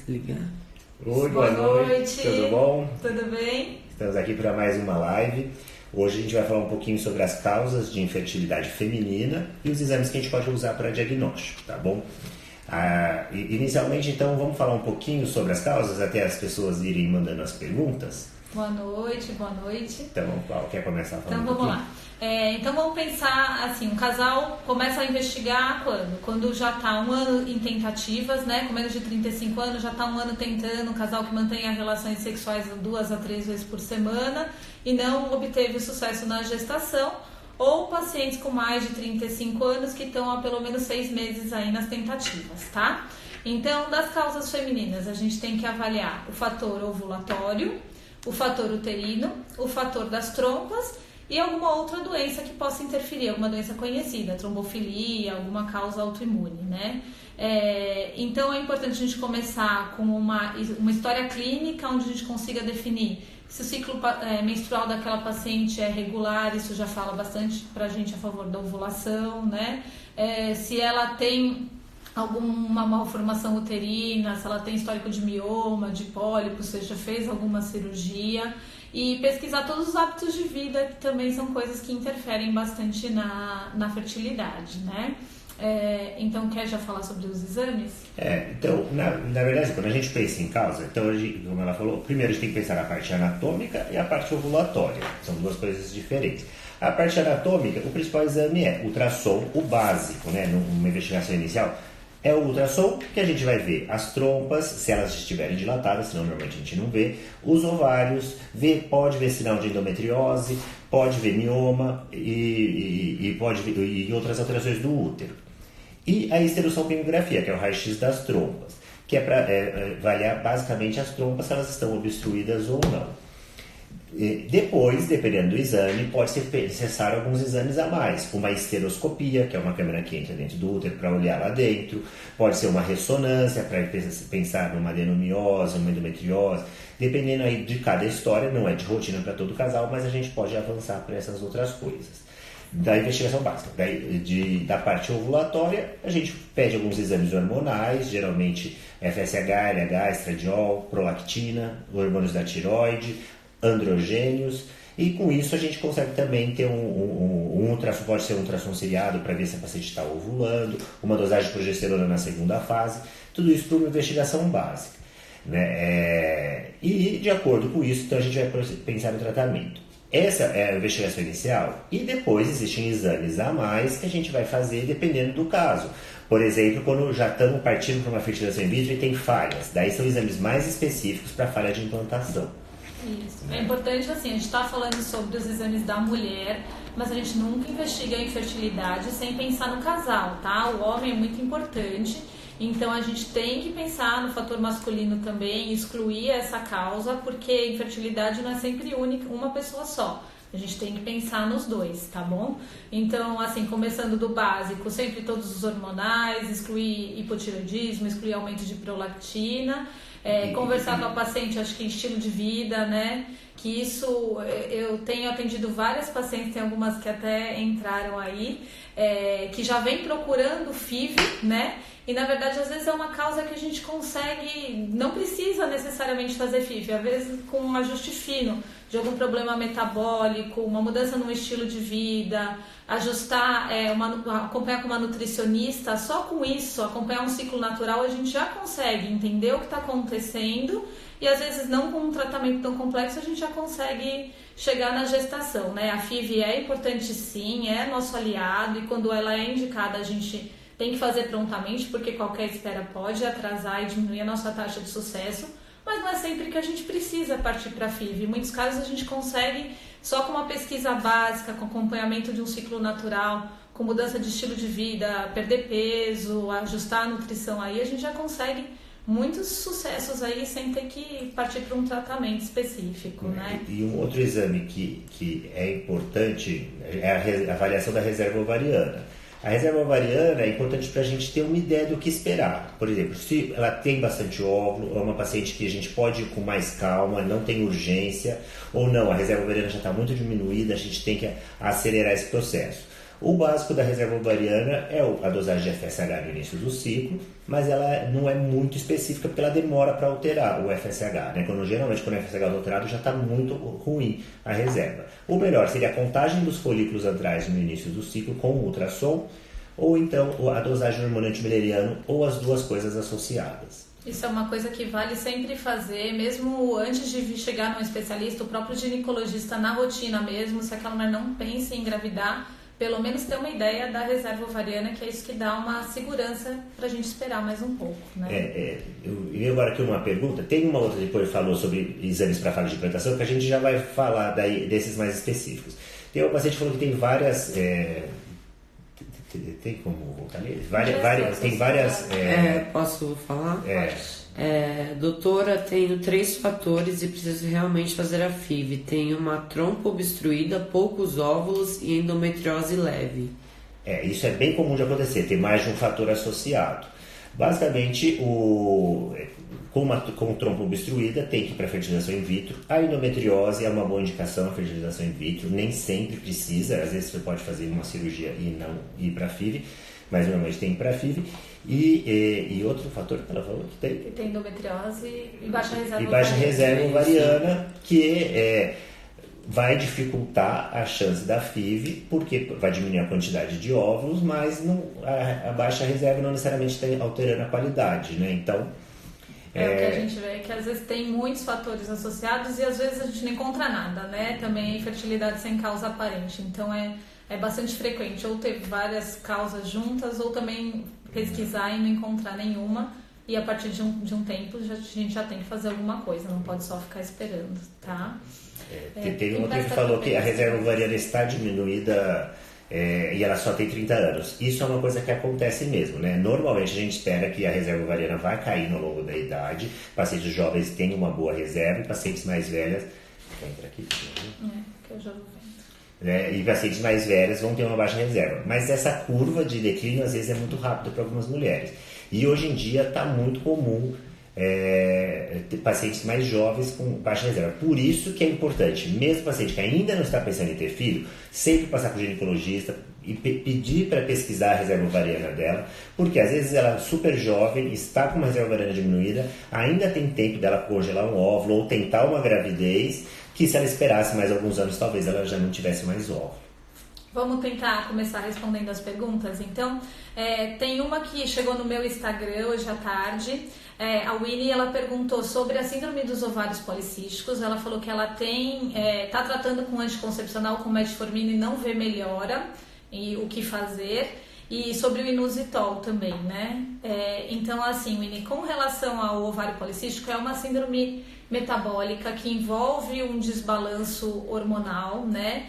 desligar. Oi, boa noite. Tudo bom? Tudo bem? Estamos aqui para mais uma live. Hoje a gente vai falar um pouquinho sobre as causas de infertilidade feminina e os exames que a gente pode usar para diagnóstico, tá bom? Inicialmente, então, vamos falar um pouquinho sobre as causas, até as pessoas irem mandando as perguntas. Boa noite. Então, Paulo, quer começar falando Então, vamos lá. Então, vamos pensar assim, um casal começa a investigar quando? Quando já está um ano em tentativas, né? Com menos de 35 anos, já está um ano tentando, um casal que mantenha relações sexuais 2 a 3 vezes por semana e não obteve sucesso na gestação, ou pacientes com mais de 35 anos que estão há pelo menos 6 meses aí nas tentativas, tá? Então, das causas femininas, a gente tem que avaliar o fator ovulatório, o fator uterino, o fator das trompas e alguma outra doença que possa interferir, alguma doença conhecida, trombofilia, alguma causa autoimune, né? Então é importante a gente começar com uma história clínica onde a gente consiga definir se o ciclo menstrual daquela paciente é regular, isso já fala bastante pra gente a favor da ovulação, né? Se ela tem alguma malformação uterina, se ela tem histórico de mioma, de pólipo, se já fez alguma cirurgia, e pesquisar todos os hábitos de vida, que também são coisas que interferem bastante na fertilidade, né? Então, quer já falar sobre os exames? Então, na verdade, quando a gente pensa em causa, então, como ela falou, primeiro a gente tem que pensar na parte anatômica e a parte ovulatória, são duas coisas diferentes. A parte anatômica, o principal exame é ultrassom, o básico, né, numa investigação inicial, é o ultrassom, que a gente vai ver as trompas, se elas estiverem dilatadas, senão normalmente a gente não vê, os ovários, pode ver sinal de endometriose, pode ver mioma e pode ver e outras alterações do útero. E a esterossalpingografia, que é o raio-x das trompas, que é para avaliar basicamente as trompas, se elas estão obstruídas ou não. Depois, dependendo do exame, pode ser necessário alguns exames a mais, uma esteroscopia, que é uma câmera que entra dentro do útero para olhar lá dentro, pode ser uma ressonância para pensar numa adenomiose, uma endometriose, dependendo aí de cada história, não é de rotina para todo casal, mas a gente pode avançar para essas outras coisas. Da investigação básica, da parte ovulatória, a gente pede alguns exames hormonais, geralmente FSH, LH, estradiol, prolactina, hormônios da tireoide, androgênios, e com isso a gente consegue também ter um ultrassom, pode ser um ultrassom seriado para ver se a paciente está ovulando, uma dosagem de progesterona na segunda fase, tudo isso por uma investigação básica, né? E de acordo com isso, então a gente vai pensar no tratamento. Essa é a investigação inicial, e depois existem exames a mais que a gente vai fazer dependendo do caso. Por exemplo, quando já estamos partindo para uma fertilização in vitro e tem falhas, daí são exames mais específicos para falha de implantação. Isso. É importante, assim, a gente está falando sobre os exames da mulher, mas a gente nunca investiga a infertilidade sem pensar no casal, tá? O homem é muito importante, então a gente tem que pensar no fator masculino também, excluir essa causa, porque infertilidade não é sempre única, uma pessoa só. A gente tem que pensar nos dois, tá bom? Então, assim, começando do básico, sempre todos os hormonais, excluir hipotireoidismo, excluir aumento de prolactina, conversar com a paciente, acho que em estilo de vida, né? Que isso, eu tenho atendido várias pacientes, tem algumas que até entraram aí, que já vem procurando FIV, né? E na verdade, às vezes é uma causa que a gente consegue, não precisa necessariamente fazer FIV, às vezes com um ajuste fino de algum problema metabólico, uma mudança no estilo de vida, ajustar, acompanhar com uma nutricionista, só com isso, acompanhar um ciclo natural, a gente já consegue entender o que está acontecendo e às vezes não com um tratamento tão complexo a gente já consegue chegar na gestação, né? A FIV é importante sim, é nosso aliado e quando ela é indicada a gente tem que fazer prontamente porque qualquer espera pode atrasar e diminuir a nossa taxa de sucesso, mas não é sempre que a gente precisa partir para a FIV. Em muitos casos a gente consegue, só com uma pesquisa básica, com acompanhamento de um ciclo natural, com mudança de estilo de vida, perder peso, ajustar a nutrição aí, a gente já consegue muitos sucessos aí sem ter que partir para um tratamento específico, né? E um outro exame que é importante é a avaliação da reserva ovariana. A reserva ovariana é importante para a gente ter uma ideia do que esperar. Por exemplo, se ela tem bastante óvulo, é uma paciente que a gente pode ir com mais calma, não tem urgência, ou não, a reserva ovariana já está muito diminuída, a gente tem que acelerar esse processo. O básico da reserva ovariana é a dosagem de FSH no início do ciclo, mas ela não é muito específica porque ela demora para alterar o FSH, né? Geralmente quando o FSH é alterado já está muito ruim a reserva. O melhor seria a contagem dos folículos antrais no início do ciclo com o ultrassom, ou então a dosagem do hormônio antimileriano, ou as duas coisas associadas. Isso é uma coisa que vale sempre fazer, mesmo antes de chegar num especialista, o próprio ginecologista na rotina mesmo, se aquela mulher não pensa em engravidar, pelo menos ter uma ideia da reserva ovariana, que é isso que dá uma segurança pra gente esperar mais um pouco, né? Eu agora aqui uma pergunta, tem uma outra depois falou sobre exames para falha de implantação, que a gente já vai falar daí, desses mais específicos. Tem uma paciente que falou que tem várias... tem como voltar nele? Tem várias... posso falar? Pode. Doutora, tenho 3 fatores e preciso realmente fazer a FIV. Tenho uma trompa obstruída, poucos óvulos e endometriose leve. Isso é bem comum de acontecer, tem mais de um fator associado. Basicamente, com trompa obstruída, tem que ir para fertilização in vitro. A endometriose é uma boa indicação, a fertilização in vitro. Nem sempre precisa, às vezes você pode fazer uma cirurgia e não ir para a FIV, mas normalmente tem que ir para a FIV. E outro fator que ela falou que tem... Tem endometriose e baixa reserva ovariana. E baixa reserva ovariana, que vai dificultar a chance da FIV, porque vai diminuir a quantidade de óvulos, mas a baixa reserva não necessariamente está alterando a qualidade, né? Então... O que a gente vê é que às vezes tem muitos fatores associados e às vezes a gente não encontra nada, né? Também infertilidade sem causa aparente. Então é bastante frequente ou ter várias causas juntas ou também pesquisar e não encontrar nenhuma. E a partir de um tempo a gente já tem que fazer alguma coisa, não pode só ficar esperando, tá? Teve uma que falou que a reserva ovariana está diminuída e ela só tem 30 anos. Isso é uma coisa que acontece mesmo, né? Normalmente a gente espera que a reserva ovariana vai cair ao longo da idade, pacientes jovens têm uma boa reserva e pacientes mais velhas... Entra aqui, que eu já vou vendo. E pacientes mais velhas vão ter uma baixa reserva. Mas essa curva de declínio às vezes é muito rápida para algumas mulheres. E hoje em dia está muito comum ter pacientes mais jovens com baixa reserva. Por isso que é importante, mesmo paciente que ainda não está pensando em ter filho, sempre passar com o ginecologista e pedir para pesquisar a reserva ovariana dela, porque às vezes ela é super jovem, está com uma reserva ovariana diminuída, ainda tem tempo dela congelar um óvulo ou tentar uma gravidez, que se ela esperasse mais alguns anos, talvez ela já não tivesse mais óvulo. Vamos tentar começar respondendo as perguntas, então. Tem uma que chegou no meu Instagram hoje à tarde. A Winnie, ela perguntou sobre a síndrome dos ovários policísticos. Ela falou que ela tá tratando com anticoncepcional com metformina e não vê melhora, e o que fazer. E sobre o inositol também, né? Então, assim, Winnie, com relação ao ovário policístico, é uma síndrome metabólica que envolve um desbalanço hormonal, né?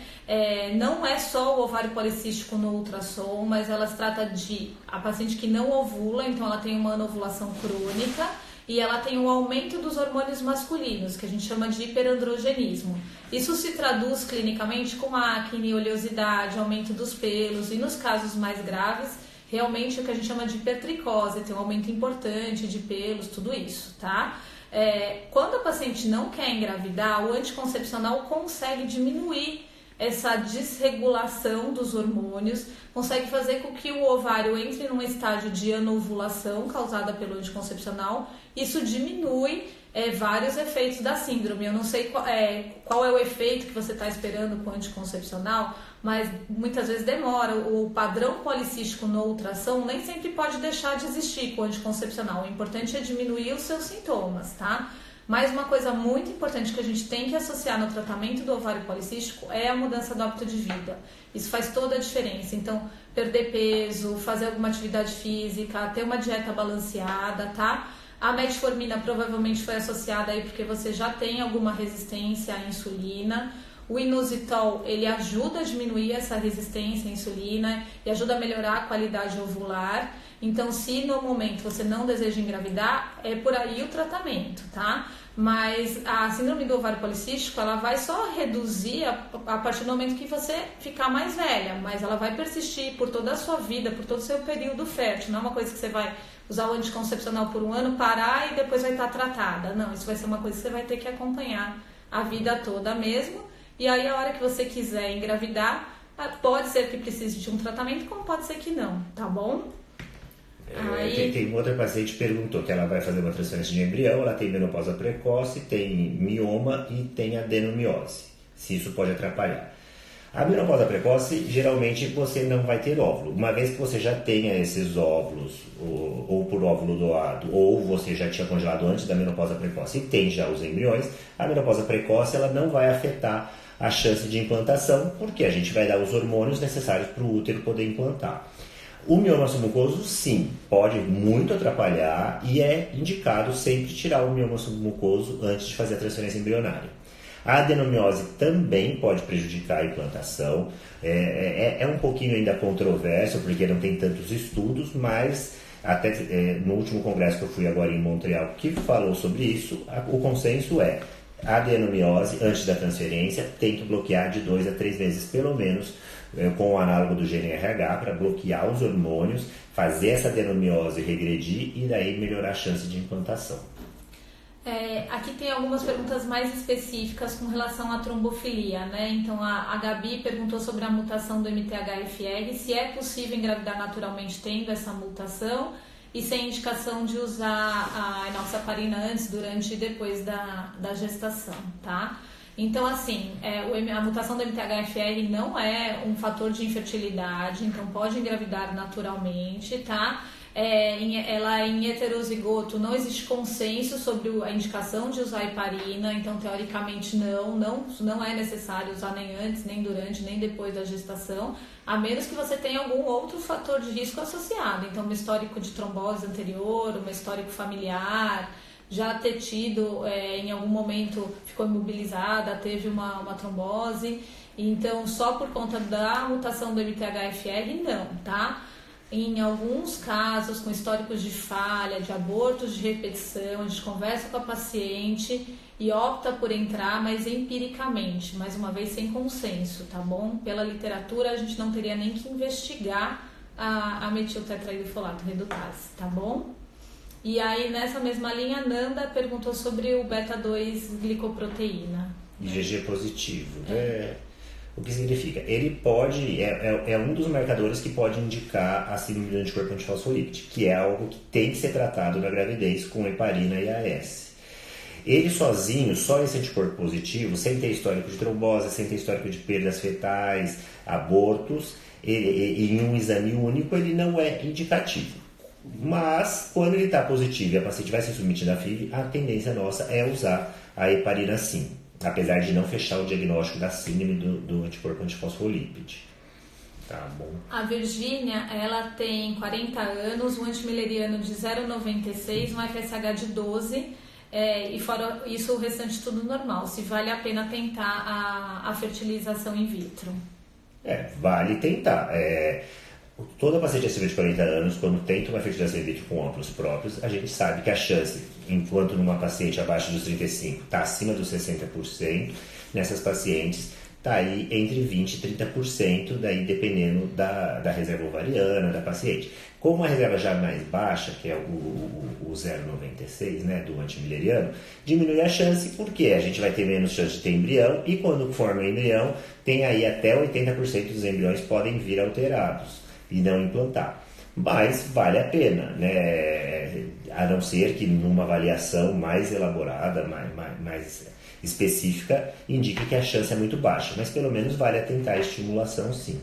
Não é só o ovário policístico no ultrassom, mas ela se trata de a paciente que não ovula, então ela tem uma anovulação crônica e ela tem um aumento dos hormônios masculinos, que a gente chama de hiperandrogenismo. Isso se traduz clinicamente com acne, oleosidade, aumento dos pelos e nos casos mais graves, realmente o que a gente chama de hipertricose, tem um aumento importante de pelos, tudo isso, tá? Quando a paciente não quer engravidar, o anticoncepcional consegue diminuir essa desregulação dos hormônios, consegue fazer com que o ovário entre num estágio de anovulação causada pelo anticoncepcional. Isso diminui vários efeitos da síndrome. Eu não sei qual é o efeito que você está esperando com o anticoncepcional, mas muitas vezes demora. O padrão policístico no ultrassom nem sempre pode deixar de existir com o anticoncepcional. O importante é diminuir os seus sintomas, tá? Mas uma coisa muito importante que a gente tem que associar no tratamento do ovário policístico é a mudança do hábito de vida. Isso faz toda a diferença. Então, perder peso, fazer alguma atividade física, ter uma dieta balanceada, tá? A metformina provavelmente foi associada aí porque você já tem alguma resistência à insulina. O inositol, ele ajuda a diminuir essa resistência à insulina e ajuda a melhorar a qualidade ovular. Então, se no momento você não deseja engravidar, é por aí o tratamento, tá? Mas a síndrome do ovário policístico, ela vai só reduzir a partir do momento que você ficar mais velha, mas ela vai persistir por toda a sua vida, por todo o seu período fértil. Não é uma coisa que você vai usar o anticoncepcional por um ano, parar e depois vai estar tratada. Não, isso vai ser uma coisa que você vai ter que acompanhar a vida toda mesmo. E aí, a hora que você quiser engravidar, Pode ser que precise de um tratamento, como pode ser que não, tá bom? Tem uma outra paciente que perguntou que ela vai fazer uma transferência de embrião, ela tem menopausa precoce, tem mioma e tem adenomiose, se isso pode atrapalhar. A menopausa precoce, geralmente você não vai ter óvulo. Uma vez que você já tenha esses óvulos, ou por óvulo doado, ou você já tinha congelado antes da menopausa precoce e tem já os embriões, a menopausa precoce ela não vai afetar a chance de implantação, porque a gente vai dar os hormônios necessários para o útero poder implantar. O mioma submucoso, sim, pode muito atrapalhar e é indicado sempre tirar o mioma submucoso antes de fazer a transferência embrionária. A adenomiose também pode prejudicar a implantação, é um pouquinho ainda controverso, porque não tem tantos estudos, mas até no último congresso que eu fui agora em Montreal, que falou sobre isso, o consenso é a adenomiose, antes da transferência, tem que bloquear de 2 a 3 vezes, pelo menos, com o análogo do GnRH, para bloquear os hormônios, fazer essa adenomiose regredir e daí melhorar a chance de implantação. Aqui tem algumas perguntas mais específicas com relação à trombofilia, né? Então a Gabi perguntou sobre a mutação do MTHFR, se é possível engravidar naturalmente tendo essa mutação e sem indicação de usar a enoxaparina antes, durante e depois da gestação, tá? Então, assim, a mutação do MTHFR não é um fator de infertilidade, então pode engravidar naturalmente, tá? Em heterozigoto não existe consenso sobre a indicação de usar heparina, então teoricamente não é necessário usar nem antes, nem durante, nem depois da gestação, a menos que você tenha algum outro fator de risco associado, então um histórico de trombose anterior, um histórico familiar, já ter tido, em algum momento ficou imobilizada, teve uma trombose, então só por conta da mutação do MTHFR não, tá? Em alguns casos, com históricos de falha, de abortos de repetição, a gente conversa com a paciente e opta por entrar, mas empiricamente, mais uma vez sem consenso, tá bom? Pela literatura, a gente não teria nem que investigar a metiltetraidrofolato redutase, tá bom? E aí, nessa mesma linha, a Nanda perguntou sobre o beta-2 glicoproteína. IgG positivo, O que significa? Ele pode, é um dos marcadores que pode indicar a síndrome do anticorpo antifosfolípide, que é algo que tem que ser tratado na gravidez com heparina e AS. Ele sozinho, só esse anticorpo positivo, sem ter histórico de trombose, sem ter histórico de perdas fetais, abortos, em um exame único, ele não é indicativo. Mas, quando ele está positivo e a paciente vai ser submetida a FIV, a tendência nossa é usar a heparina sim, apesar de não fechar o diagnóstico da síndrome do anticorpo antifosfolípide. Tá bom. A Virgínia, ela tem 40 anos, um antimileriano de 0,96, um FSH de 12, e fora isso o restante tudo normal. Se vale a pena tentar a fertilização in vitro. Vale tentar. Toda paciente acima de 40 anos, quando tenta uma fertilização in vitro com óvulos próprios, a gente sabe que a chance, enquanto numa paciente abaixo dos 35 está acima dos 60%, nessas pacientes está aí entre 20% e 30%, daí dependendo da reserva ovariana da paciente. Como a reserva já mais baixa, que é o 0,96, né, do antimileriano, diminui a chance porque a gente vai ter menos chance de ter embrião e quando forma embrião, tem aí até 80% dos embriões podem vir alterados e não implantar. Mas vale a pena, né? A não ser que numa avaliação mais elaborada, mais específica, indique que a chance é muito baixa, mas pelo menos vale a tentar a estimulação sim.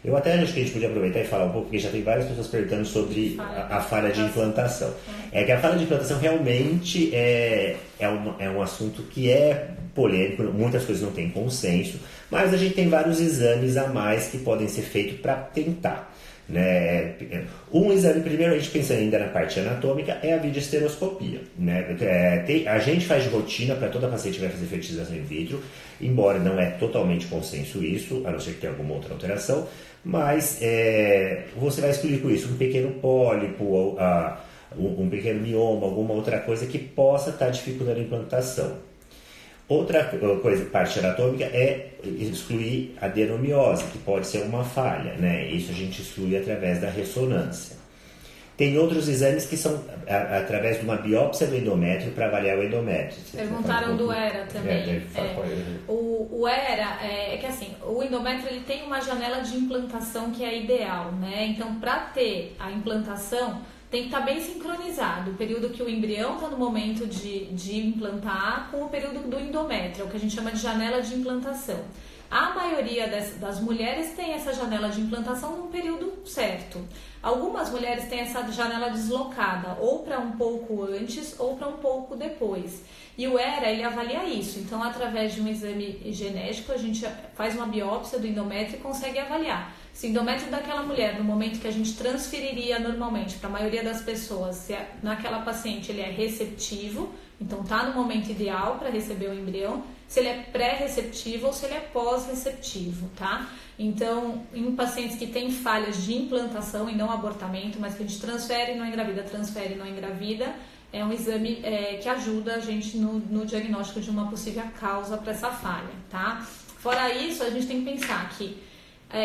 Eu até acho que a gente podia aproveitar e falar um pouco, porque já tem várias pessoas perguntando sobre a falha de implantação. É que a falha de implantação realmente é um assunto que é polêmico, muitas coisas não têm consenso, mas a gente tem vários exames a mais que podem ser feitos para tentar. Né? Um exame, primeiro, a gente pensando ainda na parte anatômica, é a videoesteroscopia. Né? A gente faz de rotina para toda paciente que vai fazer fertilização in vitro, embora não é totalmente consenso isso, a não ser que tenha alguma outra alteração, mas você vai excluir com isso um pequeno pólipo, um pequeno mioma, alguma outra coisa que possa estar dificultando a implantação. Outra coisa, parte anatômica, é excluir a adenomiose, que pode ser uma falha, né? Isso a gente exclui através da ressonância. Tem outros exames que são através de uma biópsia do endométrio para avaliar o endométrio. Perguntaram do ERA também. O ERA é que assim, o endométrio ele tem uma janela de implantação que é ideal, né? Então, para ter a implantação, tem que estar bem sincronizado o período que o embrião está no momento de implantar com o período do endométrio, o que a gente chama de janela de implantação. A maioria das mulheres tem essa janela de implantação num período certo. Algumas mulheres têm essa janela deslocada, ou para um pouco antes ou para um pouco depois. E o ERA, ele avalia isso. Então, através de um exame genético, a gente faz uma biópsia do endométrio e consegue avaliar. Se o endométrio daquela mulher, no momento que a gente transferiria normalmente para a maioria das pessoas, se naquela paciente ele é receptivo, então está no momento ideal para receber o embrião, se ele é pré-receptivo ou se ele é pós-receptivo, tá? Então, em pacientes que têm falhas de implantação e não abortamento, mas que a gente transfere e não engravida, transfere e não engravida, é um exame que ajuda a gente no diagnóstico de uma possível causa para essa falha, tá? Fora isso, a gente tem que pensar que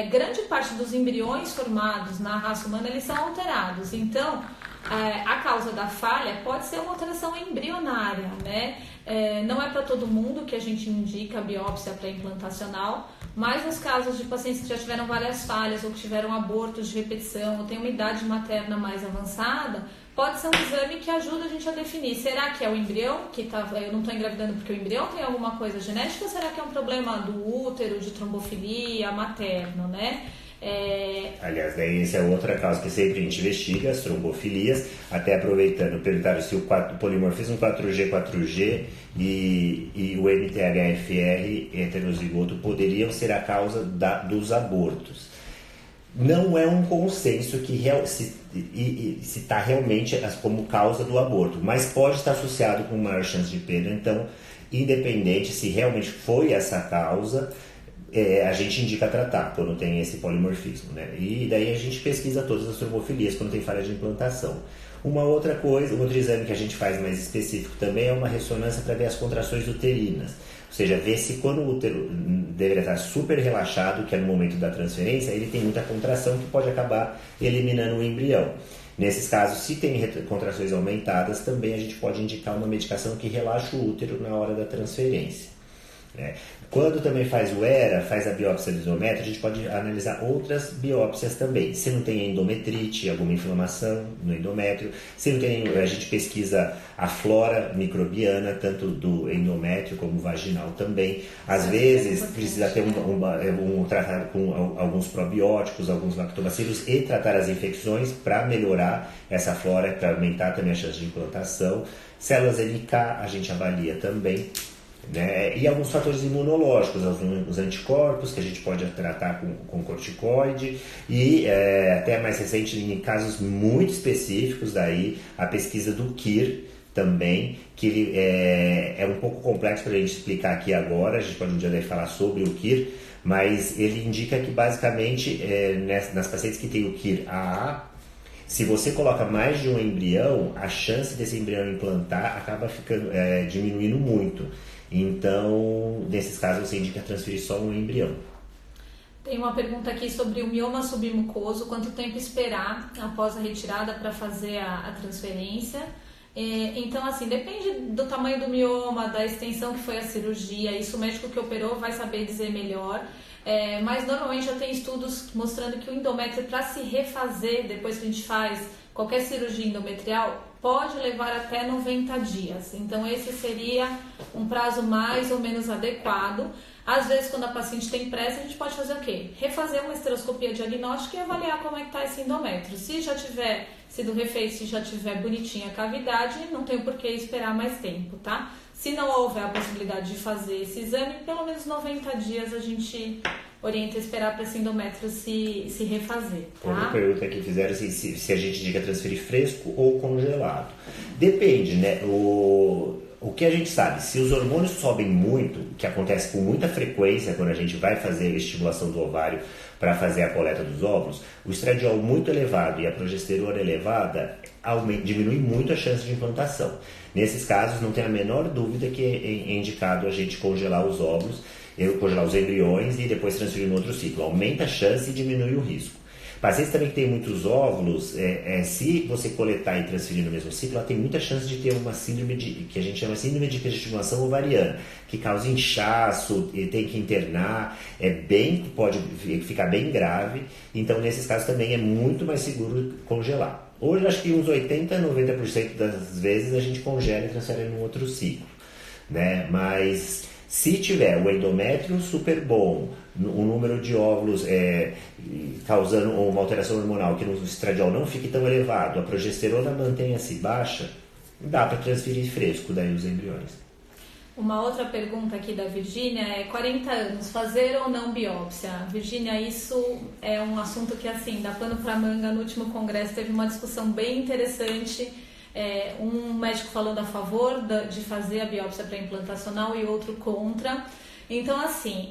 grande parte dos embriões formados na raça humana, eles são alterados. Então, a causa da falha pode ser uma alteração embrionária, né? Não é para todo mundo que a gente indica a biópsia pré-implantacional, mas nos casos de pacientes que já tiveram várias falhas ou que tiveram abortos de repetição ou têm uma idade materna mais avançada, pode ser um exame que ajuda a gente a definir, será que é o embrião que eu não estou engravidando porque o embrião tem alguma coisa genética ou será que é um problema do útero, de trombofilia, materno, né? Aliás, daí essa é outra causa que sempre a gente investiga, as trombofilias, até aproveitando, perguntaram se o polimorfismo 4G e o MTHFR heterozigoto poderiam ser a causa dos abortos. Não é um consenso que se está realmente como causa do aborto, mas pode estar associado com maior chance de perda. Então, independente se realmente foi essa causa, a gente indica tratar quando tem esse polimorfismo, né? E daí a gente pesquisa todas as trombofilias quando tem falha de implantação. Uma outra coisa, outro exame que a gente faz mais específico também é uma ressonância para ver as contrações uterinas. Ou seja, ver se quando o útero deveria estar super relaxado, que é no momento da transferência, ele tem muita contração que pode acabar eliminando o embrião. Nesses casos, se tem contrações aumentadas, também a gente pode indicar uma medicação que relaxa o útero na hora da transferência. Quando também faz o ERA, faz a biópsia do endométrio, a gente pode analisar outras biópsias também. Se não tem endometrite, alguma inflamação no endométrio, se não tem, a gente pesquisa a flora microbiana, tanto do endométrio como vaginal também. Às vezes precisa ter um tratar com alguns probióticos, alguns lactobacilos e tratar as infecções para melhorar essa flora, para aumentar também a chance de implantação. Células NK a gente avalia também. Né? E alguns fatores imunológicos, os anticorpos que a gente pode tratar com corticoide e até mais recente em casos muito específicos daí a pesquisa do KIR também, que ele é um pouco complexo para a gente explicar aqui agora, a gente pode um dia falar sobre o KIR, mas ele indica que basicamente nas pacientes que tem o KIR AA, se você coloca mais de um embrião, a chance desse embrião implantar acaba diminuindo muito. Então, nesses casos, você indica transferir só um embrião. Tem uma pergunta aqui sobre o mioma submucoso. Quanto tempo esperar após a retirada para fazer a transferência? Então, assim, depende do tamanho do mioma, da extensão que foi a cirurgia. Isso o médico que operou vai saber dizer melhor. Mas, normalmente, já tem estudos mostrando que o endométrio, para se refazer depois que a gente faz qualquer cirurgia endometrial, pode levar até 90 dias. Então, esse seria um prazo mais ou menos adequado. Às vezes, quando a paciente tem pressa, a gente pode fazer o quê? Refazer uma esteroscopia diagnóstica e avaliar como é que está esse endométrio. Se já tiver sido refeito, se já tiver bonitinha a cavidade, não tem por que esperar mais tempo, tá? Se não houver a possibilidade de fazer esse exame, pelo menos 90 dias a gente orienta a esperar para esse endométrio se refazer, tá? Outra pergunta que fizeram se a gente indica transferir fresco ou congelado. Depende, né? O que a gente sabe, se os hormônios sobem muito, que acontece com muita frequência quando a gente vai fazer a estimulação do ovário para fazer a coleta dos óvulos, o estradiol muito elevado e a progesterona elevada diminui muito a chance de implantação. Nesses casos, não tem a menor dúvida que é indicado a gente congelar os óvulos, congelar os embriões e depois transferir no outro ciclo. Aumenta a chance e diminui o risco. Pacientes também que têm muitos óvulos, se você coletar e transferir no mesmo ciclo, ela tem muita chance de ter uma síndrome que a gente chama síndrome de hiperestimulação ovariana, que causa inchaço, e tem que internar, pode ficar bem grave. Então, nesses casos também é muito mais seguro congelar. Hoje, acho que uns 80, 90% das vezes a gente congela e transfere num outro ciclo, né? Mas se tiver o endométrio super bom, o número de óvulos causando uma alteração hormonal que no estradiol não fique tão elevado, a progesterona mantenha-se baixa, dá para transferir fresco daí os embriões. Uma outra pergunta aqui da Virgínia é 40 anos, fazer ou não biópsia? Virgínia, isso é um assunto que, assim, dá pano para manga. No último congresso teve uma discussão bem interessante, um médico falando a favor de fazer a biópsia pré-implantacional e outro contra. Então, assim,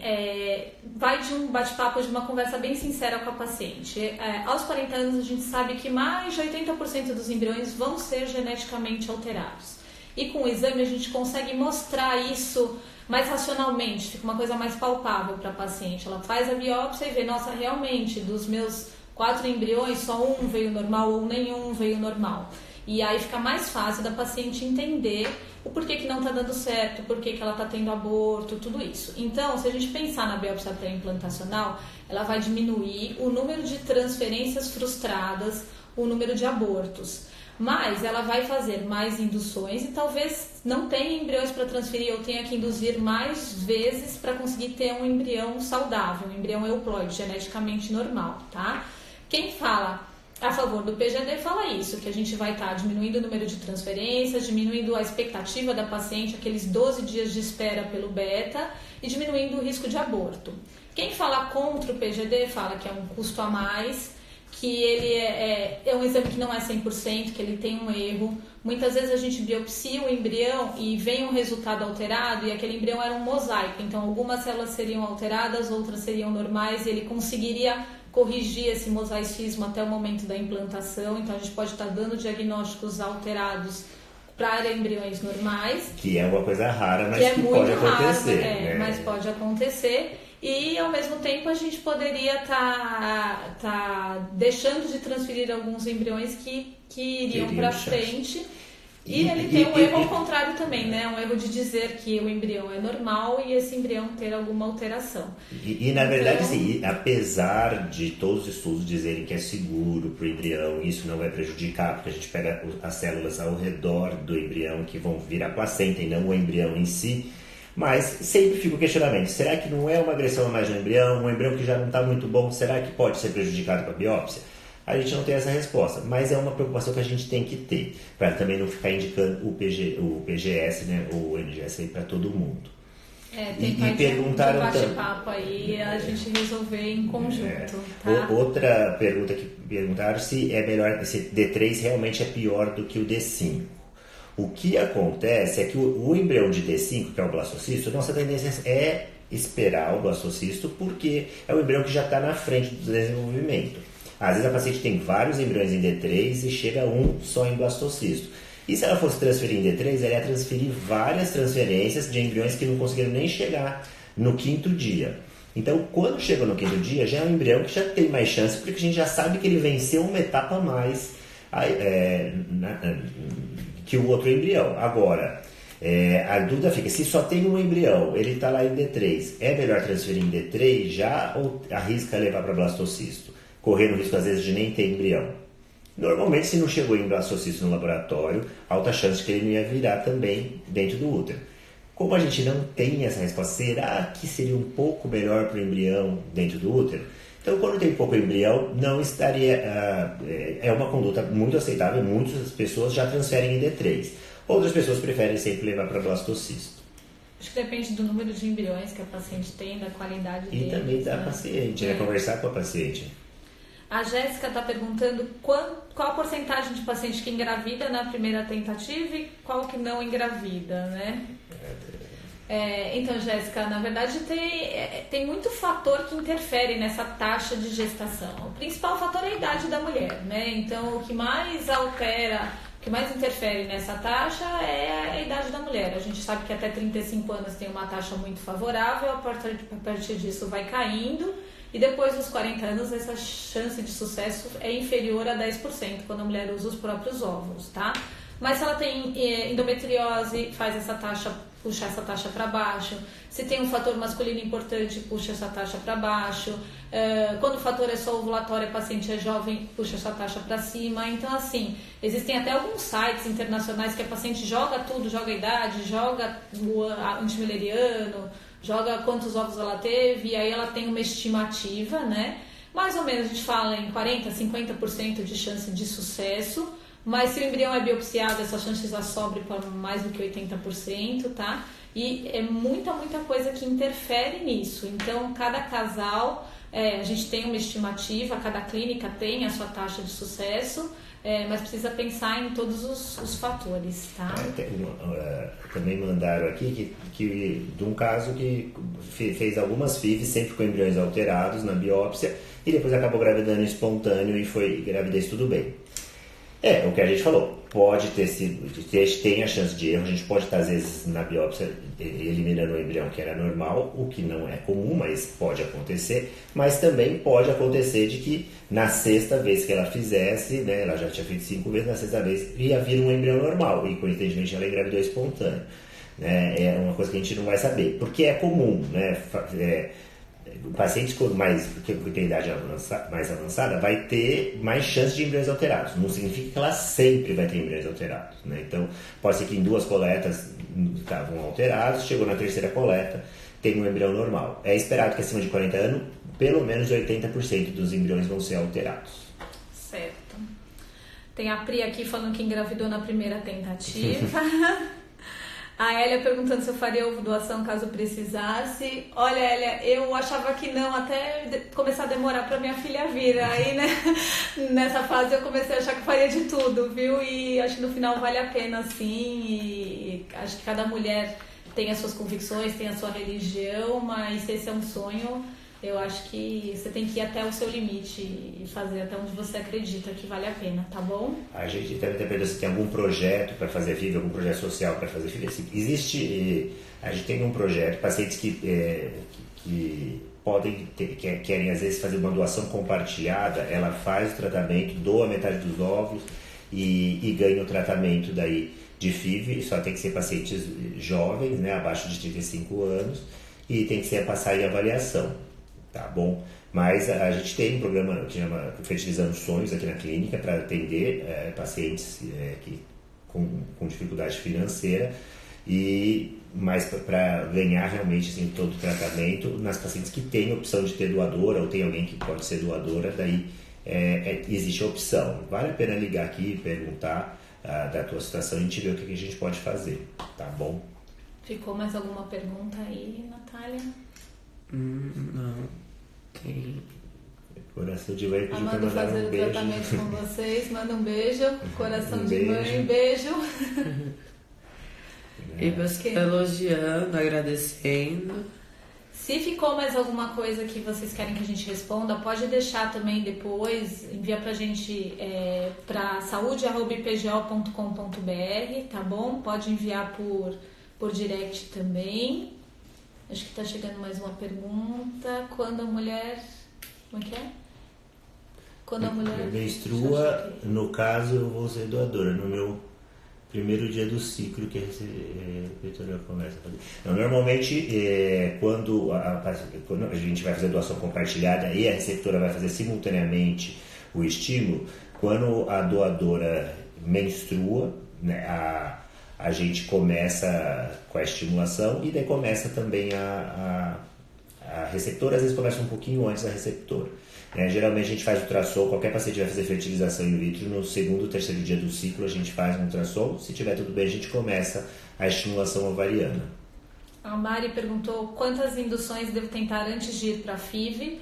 vai de um bate-papo, de uma conversa bem sincera com a paciente. Aos 40 anos, a gente sabe que mais de 80% dos embriões vão ser geneticamente alterados. E com o exame a gente consegue mostrar isso mais racionalmente, fica uma coisa mais palpável para a paciente. Ela faz a biópsia e vê, nossa, realmente, dos meus 4 embriões, só um veio normal ou nenhum veio normal. E aí fica mais fácil da paciente entender o porquê que não está dando certo, porquê que ela está tendo aborto, tudo isso. Então, se a gente pensar na biópsia pré-implantacional, ela vai diminuir o número de transferências frustradas, o número de abortos. Mas ela vai fazer mais induções e talvez não tenha embriões para transferir ou tenha que induzir mais vezes para conseguir ter um embrião saudável, um embrião euploide, geneticamente normal, tá? Quem fala a favor do PGD fala isso, que a gente vai estar diminuindo o número de transferências, diminuindo a expectativa da paciente, aqueles 12 dias de espera pelo beta, e diminuindo o risco de aborto. Quem fala contra o PGD fala que é um custo a mais, que ele é um exame que não é 100%, que ele tem um erro. Muitas vezes a gente biopsia o embrião e vem um resultado alterado e aquele embrião era um mosaico. Então algumas células seriam alteradas, outras seriam normais e ele conseguiria corrigir esse mosaicismo até o momento da implantação. Então a gente pode estar dando diagnósticos alterados para embriões normais. Que é uma coisa rara, mas que pode acontecer. Raro, mas pode acontecer. E, ao mesmo tempo, a gente poderia tá deixando de transferir alguns embriões que iriam para frente. E ele tem um erro ao contrário também, né? Um erro de dizer que o embrião é normal e esse embrião ter alguma alteração. Na verdade, sim, apesar de todos os estudos dizerem que é seguro para o embrião, isso não vai prejudicar, porque a gente pega as células ao redor do embrião que vão virar placenta e não o embrião em si. Mas sempre fica o questionamento, será que não é uma agressão a mais no embrião, um embrião que já não está muito bom, será que pode ser prejudicado com a biópsia? A gente não tem essa resposta, mas é uma preocupação que a gente tem que ter, para também não ficar indicando o PGS, né, o NGS aí para todo mundo. Tem que perguntaram um bate-papo aí, a gente resolver em conjunto. Tá? Outra pergunta que perguntaram se é melhor, se D3 realmente é pior do que o D5. O que acontece é que o embrião de D5, que é o blastocisto, nossa tendência é esperar o blastocisto porque é o embrião que já está na frente do desenvolvimento. Às vezes a paciente tem vários embriões em D3 e chega um só em blastocisto. E se ela fosse transferir em D3, ela ia transferir várias transferências de embriões que não conseguiram nem chegar no 5º dia. Então, quando chega no 5º dia, já é um embrião que já tem mais chance, porque a gente já sabe que ele venceu uma etapa a mais que o outro embrião. Agora, a dúvida fica, se só tem um embrião, ele está lá em D3, é melhor transferir em D3 já ou arrisca levar para blastocisto? Correndo o risco, às vezes, de nem ter embrião. Normalmente, se não chegou em blastocisto no laboratório, alta chance de que ele não ia virar também dentro do útero. Como a gente não tem essa resposta, será que seria um pouco melhor para o embrião dentro do útero? Então, quando tem pouco embrião, não estaria... é uma conduta muito aceitável, muitas pessoas já transferem em D3. Outras pessoas preferem sempre levar para blastocisto. Acho que depende do número de embriões que a paciente tem, da qualidade deles. E também da paciente, conversar com a paciente. A Jéssica está perguntando qual a porcentagem de paciente que engravida na primeira tentativa e qual que não engravida, né? Então, Jéssica, na verdade tem muito fator que interfere nessa taxa de gestação. O principal fator é a idade da mulher, né? Então, o que mais altera, o que mais interfere nessa taxa é a idade da mulher. A gente sabe que até 35 anos tem uma taxa muito favorável, a partir disso vai caindo. E depois dos 40 anos, essa chance de sucesso é inferior a 10% quando a mulher usa os próprios óvulos, tá? Mas se ela tem endometriose, faz essa taxa, puxa essa taxa para baixo. Se tem um fator masculino importante, puxa essa taxa para baixo. Quando o fator é só ovulatório, a paciente é jovem, puxa essa taxa para cima. Então, assim, existem até alguns sites internacionais que a paciente joga tudo, joga a idade, joga o antimileriano, joga quantos ovos ela teve, e aí ela tem uma estimativa, né? Mais ou menos a gente fala em 40%, 50% de chance de sucesso, mas se o embrião é biopsiado, essa chance já sobe para mais do que 80%, tá? E é muita coisa que interfere nisso. Então, cada casal, a gente tem uma estimativa, cada clínica tem a sua taxa de sucesso, mas precisa pensar em todos os fatores, tá? Também mandaram aqui que de um caso que fez algumas FIVs sempre com embriões alterados na biópsia e depois acabou gravidando espontâneo e foi gravidez tudo bem. O que a gente falou, pode ter sido, tem a chance de erro, a gente pode estar às vezes na biópsia eliminando o embrião que era normal, o que não é comum, mas pode acontecer, mas também pode acontecer de que na sexta vez que ela fizesse, né, ela já tinha feito 5 vezes, na sexta vez ia vir um embrião normal e coincidentemente ela engravidou espontâneo. É uma coisa que a gente não vai saber, porque é comum, né? Pacientes que tem idade mais avançada vai ter mais chance de embriões alterados. Não significa que ela sempre vai ter embriões alterados, né? Então, pode ser que em 2 coletas estavam alterados, chegou na 3ª coleta, tem um embrião normal. É esperado que acima de 40 anos, pelo menos 80% dos embriões vão ser alterados. Certo. Tem a Pri aqui falando que engravidou na primeira tentativa. A Hélia perguntando se eu faria ovo doação caso precisasse. Olha, Hélia, eu achava que não, até começar a demorar para minha filha vir. Aí, né, nessa fase eu comecei a achar que faria de tudo, viu? E acho que no final vale a pena, sim. E acho que cada mulher tem as suas convicções, tem a sua religião, mas se esse é um sonho, eu acho que você tem que ir até o seu limite e fazer até onde você acredita que vale a pena, tá bom? A gente também está perguntando se tem algum projeto para fazer FIV, algum projeto social para fazer FIV. Existe, a gente tem um projeto, pacientes que podem querem às vezes fazer uma doação compartilhada, ela faz o tratamento, doa metade dos óvulos e ganha o tratamento daí de FIV, só tem que ser pacientes jovens, né, abaixo de 35 anos, e tem que ser passar em avaliação. Tá bom? Mas a gente tem um programa que chama Fertilizando Sonhos aqui na clínica para atender pacientes com dificuldade financeira mas para ganhar realmente assim, todo o tratamento nas pacientes que têm opção de ter doadora ou tem alguém que pode ser doadora, daí existe a opção. Vale a pena ligar aqui e perguntar da tua situação e a gente vê o que a gente pode fazer, tá bom? Ficou mais alguma pergunta aí, Natália? Não, tem. Coração de mãe pediu Amanda pra mandar fazer um o beijo. tratamento com vocês, manda um beijo. Coração Um de beijo. mãe, beijo. E você elogiando, agradecendo. Se ficou mais alguma coisa que vocês querem que a gente responda, pode deixar também depois, envia pra gente para saude@ipgo.com.br, tá bom? Pode enviar por direct também. Acho que tá chegando mais uma pergunta. Quando a mulher... Como é que é? Quando a mulher... Menstrua, no caso, eu vou ser doadora. No meu primeiro dia do ciclo que a Vitória começa a fazer. Então, normalmente, quando a gente vai fazer doação compartilhada e a receptora vai fazer simultaneamente o estímulo, quando a doadora menstrua, né, a gente começa com a estimulação e daí começa também a receptora, às vezes começa um pouquinho antes da receptora. Geralmente a gente faz ultrassom, qualquer paciente vai fazer fertilização in vitro, no 2º ou 3º dia do ciclo a gente faz um ultrassom, se tiver tudo bem a gente começa a estimulação ovariana. A Mari perguntou quantas induções devo tentar antes de ir para a FIV.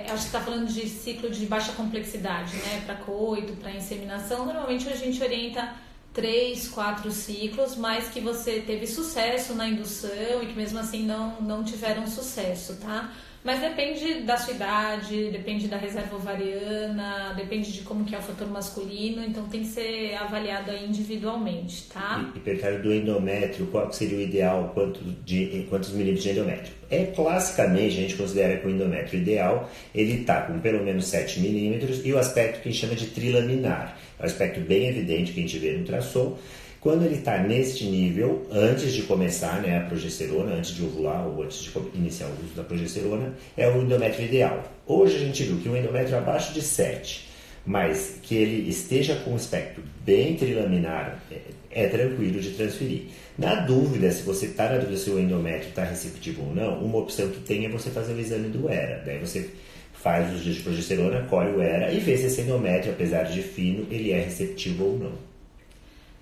Acho que está falando de ciclo de baixa complexidade, né? Para coito, para inseminação. Normalmente a gente orienta 3, 4 ciclos, mas que você teve sucesso na indução e que mesmo assim não tiveram sucesso, tá? Mas depende da sua idade, depende da reserva ovariana, depende de como que é o fator masculino, então tem que ser avaliado aí individualmente, tá? E perguntaram do endométrio, qual seria o ideal, quantos milímetros de endométrio? Classicamente, a gente considera que o endométrio ideal, ele está com pelo menos 7 milímetros e o aspecto que a gente chama de trilaminar. É um aspecto bem evidente que a gente vê no ultrassom. Quando ele está neste nível, antes de começar, né, a progesterona, antes de ovular ou antes de iniciar o uso da progesterona, é o endométrio ideal. Hoje a gente viu que um endométrio abaixo de 7, mas que ele esteja com um aspecto bem trilaminar, é tranquilo de transferir. Na dúvida, se você está na dúvida se o endométrio está receptivo ou não, uma opção que tem é você fazer o exame do HERA. Daí você faz os dias de progesterona, colhe o HERA e vê se esse endométrio, apesar de fino, ele é receptivo ou não.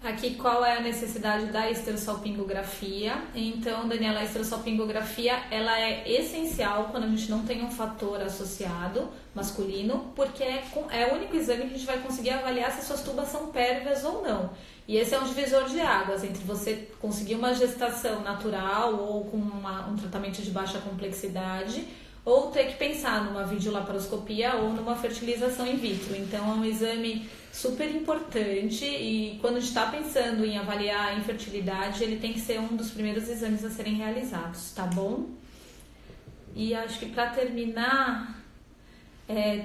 Aqui, qual é a necessidade da esterossalpingografia? Então, Daniela, a esterossalpingografia, ela é essencial quando a gente não tem um fator associado masculino, porque é o único exame que a gente vai conseguir avaliar se suas tubas são pérvias ou não. E esse é um divisor de águas entre você conseguir uma gestação natural ou com um tratamento de baixa complexidade, ou ter que pensar numa videolaparoscopia ou numa fertilização in vitro. Então, é um exame super importante e quando a gente está pensando em avaliar a infertilidade, ele tem que ser um dos primeiros exames a serem realizados, tá bom? E acho que para terminar,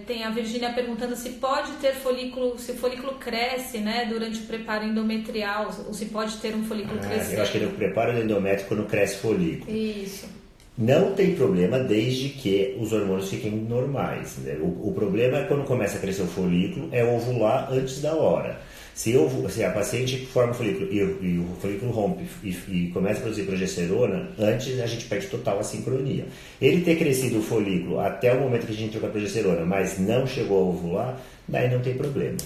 tem a Virgínia perguntando se pode ter folículo, se o folículo cresce, né, durante o preparo endometrial, ou se pode ter um folículo crescente. Eu acho que no preparo do endométrio quando cresce folículo. Isso. Não tem problema desde que os hormônios fiquem normais. Né? O problema é quando começa a crescer o folículo, é ovular antes da hora. Se a paciente forma o folículo e o folículo rompe e começa a produzir progesterona, antes a gente perde total a sincronia. Ele ter crescido o folículo até o momento que a gente trocou a progesterona, mas não chegou a ovular, daí não tem problema.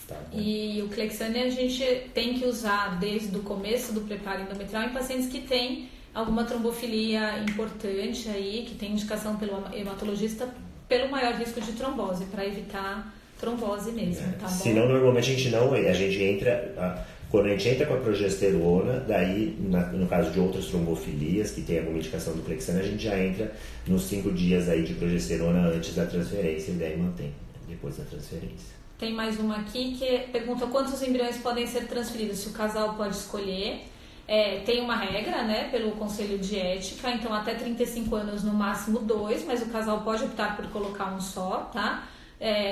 Tá, né? E o Clexane a gente tem que usar desde o começo do preparo endometrial em pacientes que têm alguma trombofilia importante aí, que tem indicação pelo hematologista pelo maior risco de trombose, para evitar trombose mesmo, tá bom? Senão, normalmente a gente entra, quando a gente entra com a progesterona, daí, no caso de outras trombofilias, que tem alguma indicação do Clexane, a gente já entra nos 5 dias aí de progesterona antes da transferência e daí mantém, depois da transferência. Tem mais uma aqui que pergunta quantos embriões podem ser transferidos, se o casal pode escolher. Tem uma regra, né, pelo Conselho de Ética, então até 35 anos no máximo 2, mas o casal pode optar por colocar um só, tá?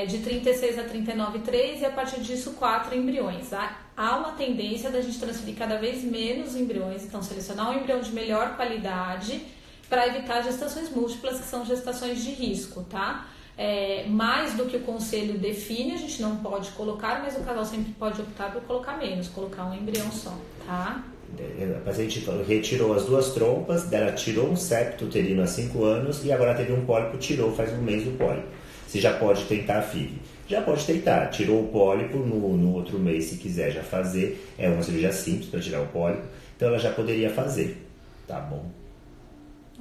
De 36 a 39, 3 e a partir disso 4 embriões. Há uma tendência da gente transferir cada vez menos embriões, então selecionar um embrião de melhor qualidade para evitar gestações múltiplas, que são gestações de risco, tá? Mais do que o conselho define, a gente não pode colocar, mas o casal sempre pode optar por colocar menos, colocar um embrião só, tá? A paciente retirou as 2 trompas, ela tirou um septo uterino há 5 anos e agora teve um pólipo, tirou faz um mês o pólipo. Você já pode tentar a FIV. Já pode tentar, tirou o pólipo, no outro mês se quiser já fazer, é uma cirurgia simples para tirar o pólipo, então ela já poderia fazer, tá bom?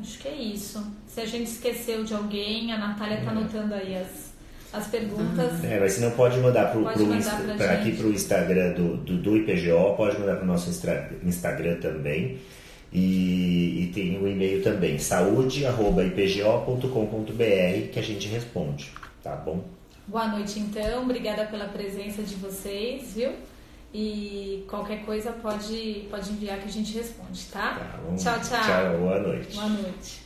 Acho que é isso. Se a gente esqueceu de alguém, a Natália está anotando aí as perguntas. Mas se não pode mandar aqui para o Instagram do IPGO, pode mandar para o nosso Instagram também. E tem o e-mail também, saúde@ipgo.com.br, que a gente responde, tá bom? Boa noite então, obrigada pela presença de vocês, viu? E qualquer coisa pode enviar que a gente responde, tá? Tá bom. Tchau, tchau. Tchau, boa noite. Boa noite.